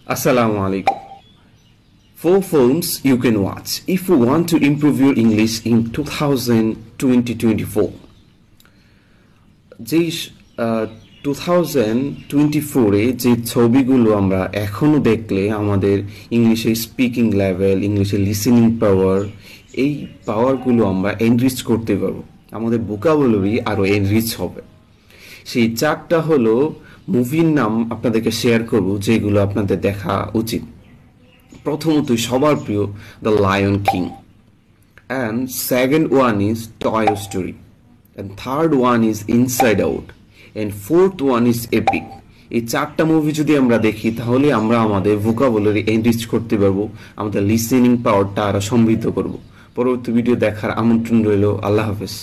Assalamu alaikum. 4 films you can watch if you want to improve your English in 2024. যে 2024-এ যে ছবিগুলো আমরা এখনো দেখলে আমাদের ইংলিশের স্পিকিং লেভেল, ইংলিশের লিসেনিং পাওয়ার, এই পাওয়ারগুলো আমরা এনরিচ করতে পারবো, আমাদের ভোকাবুলারি আরও এনরিচ হবে। সেই চারটা হলো মুভির নাম আপনাদেরকে শেয়ার করব যেগুলো আপনাদের দেখা উচিত। প্রথমতই সবার প্রিয় the lion king, and second one is toy story, and third one is inside out, and fourth one is epic. এই চারটা মুভি যদি আমরা দেখি তাহলে আমরা আমাদের ভোকাবুলারি এনরিচ করতে পারবো, আমাদের লিসেনিং পাওয়ারটা আরও সমৃদ্ধ করব। পরবর্তী ভিডিও দেখার আমন্ত্রণ রইল। আল্লাহ হাফেজ।